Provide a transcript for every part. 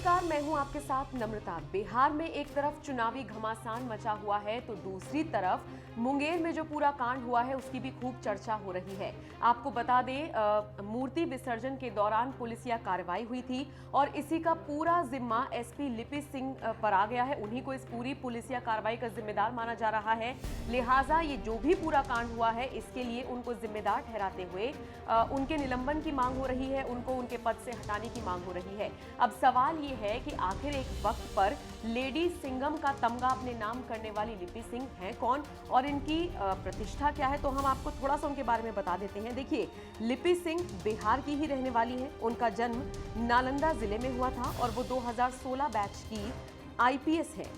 नमस्कार, मैं हूं आपके साथ नम्रता। बिहार में एक तरफ चुनावी घमासान मचा हुआ है तो दूसरी तरफ मुंगेर में जो पूरा कांड हुआ है उसकी भी खूब चर्चा हो रही है। आपको बता दें, मूर्ति विसर्जन के दौरान पुलिसिया कार्रवाई हुई थी और इसी का पूरा जिम्मा एसपी लिपि सिंह पर आ गया है। उन्हीं को इस पूरी पुलिसिया कार्रवाई का जिम्मेदार माना जा रहा है। लिहाजा ये जो भी पूरा कांड हुआ है इसके लिए उनको जिम्मेदार ठहराते हुए उनके निलंबन की मांग हो रही है, उनको उनके पद से हटाने की मांग हो रही है। अब सवाल ये है कि आखिर एक वक्त पर लेडी सिंघम का तमगा अपने नाम करने वाली लिपि सिंह हैं कौन और इनकी प्रतिष्ठा क्या है, तो हम आपको थोड़ा सा उनके बारे में बता देते हैं। देखिए, लिपि सिंह बिहार की ही रहने वाली हैं। उनका जन्म नालंदा जिले में हुआ था और वो 2016 बैच की आईपीएस है।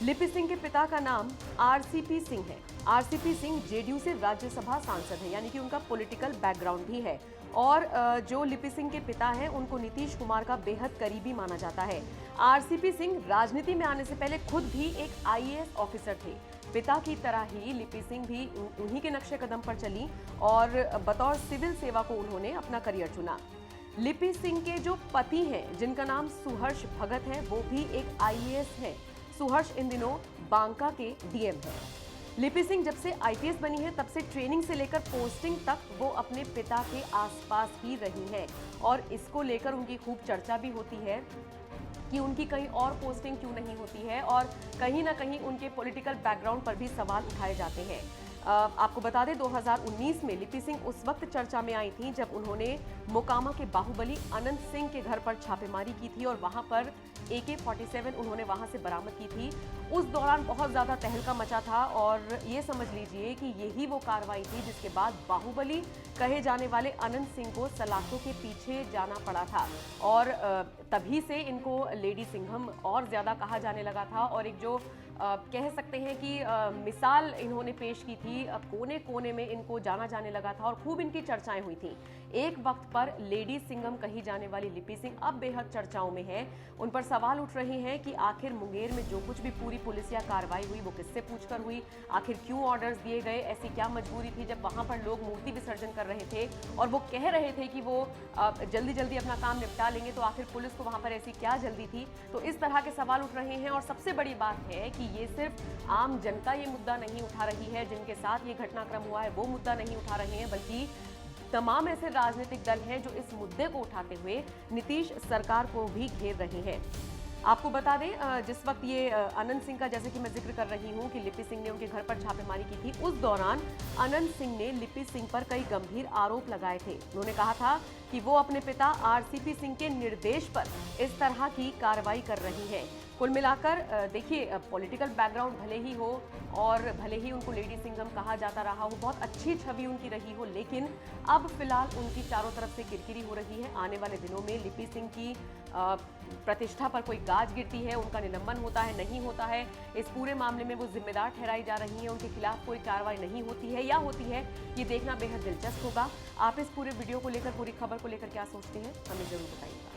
लिपि सिंह के पिता का नाम आरसीपी सिंह है। आरसीपी सिंह जेडीयू से राज्यसभा सांसद है, यानी कि उनका पॉलिटिकल बैकग्राउंड भी है। और जो लिपि सिंह के पिता हैं उनको नीतीश कुमार का बेहद करीबी माना जाता है। आरसीपी सिंह राजनीति में आने से पहले खुद भी एक आईएएस ऑफिसर थे। पिता की तरह ही लिपि सिंह भी उन्हीं के नक्शे कदम पर चली और बतौर सिविल सेवा को उन्होंने अपना करियर चुना। लिपि सिंह के जो पति हैं, जिनका नाम सुहर्ष भगत है, वो भी एक आईएएस है। सुहर्ष इन दिनों बांका के डीएम है। लिपि सिंह जब से आईपीएस बनी है तब से ट्रेनिंग से लेकर पोस्टिंग तक वो अपने पिता के आसपास ही रही हैं और इसको लेकर उनकी खूब चर्चा भी होती है कि उनकी कहीं और पोस्टिंग क्यों नहीं होती है और कहीं ना कहीं उनके पॉलिटिकल बैकग्राउंड पर भी सवाल उठाए जाते हैं। आपको बता दें, 2019 में लिपि सिंह उस वक्त चर्चा में आई थी जब उन्होंने मोकामा के बाहुबली अनंत सिंह के घर पर छापेमारी की थी और वहां पर AK-47 उन्होंने वहां से बरामद की थी। उस दौरान बहुत ज्यादा तहलका मचा था और ये समझ लीजिए कि यही वो कार्रवाई थी जिसके बाद बाहुबली कहे जाने वाले अनंत सिंह को सलाखों के पीछे जाना पड़ा था और तभी से इनको लेडी सिंघम और ज्यादा कहा जाने लगा था और एक जो कह सकते हैं कि मिसाल इन्होंने पेश की थी, कोने कोने में इनको जाना जाने लगा था और खूब इनकी चर्चाएं हुई थी। एक वक्त पर लेडी सिंघम कही जाने वाली लिपि सिंह अब बेहद चर्चाओं में है। उन पर सवाल उठ रहे हैं कि आखिर मुंगेर में जो कुछ भी पूरी पुलिसिया कार्रवाई हुई वो किससे पूछकर हुई, आखिर क्यों ऑर्डर्स दिए गए, ऐसी क्या मजबूरी थी जब वहां पर लोग मूर्ति विसर्जन कर रहे थे और वो कह रहे थे कि वो जल्दी जल्दी अपना काम निपटा लेंगे, तो आखिर पुलिस को वहां पर ऐसी क्या जल्दी थी। तो इस तरह के सवाल उठ रहे हैं और सबसे बड़ी बात है कि ये सिर्फ आम जनता ये मुद्दा नहीं उठा रही है, जिनके साथ ये घटनाक्रम हुआ है वो मुद्दा नहीं उठा रहे हैं, बल्कि तमाम ऐसे राजनीतिक दल हैं जो इस मुद्दे को उठाते हुए नीतीश सरकार को भी घेर रहे हैं। आपको बता दें, जिस वक्त ये अनंत सिंह का, जैसे कि मैं जिक्र कर रही हूं कि लिपि सिंह ने उनके घर पर छापेमारी की थी, उस दौरान अनंत सिंह ने लिपि सिंह पर कई गंभीर आरोप लगाए थे। उन्होंने कहा था कि वो अपने पिता आरसीपी सिंह के निर्देश पर इस तरह की कार्रवाई कर रही है। कुल मिलाकर देखिए, पॉलिटिकल बैकग्राउंड भले ही हो और भले ही उनको लेडी सिंघम कहा जाता रहा हो, बहुत अच्छी छवि उनकी रही हो, लेकिन अब फिलहाल उनकी चारों तरफ से किरकिरी हो रही है। आने वाले दिनों में लिपि सिंह की प्रतिष्ठा पर कोई गाज गिरती है, उनका निलंबन होता है, नहीं होता है, इस पूरे मामले में वो जिम्मेदार ठहराई जा रही हैं, उनके खिलाफ कोई कार्रवाई नहीं होती है या होती है, ये देखना बेहद दिलचस्प होगा। आप इस पूरे वीडियो को लेकर, पूरी खबर को लेकर क्या सोचते हैं, हमें जरूर बताइएगा।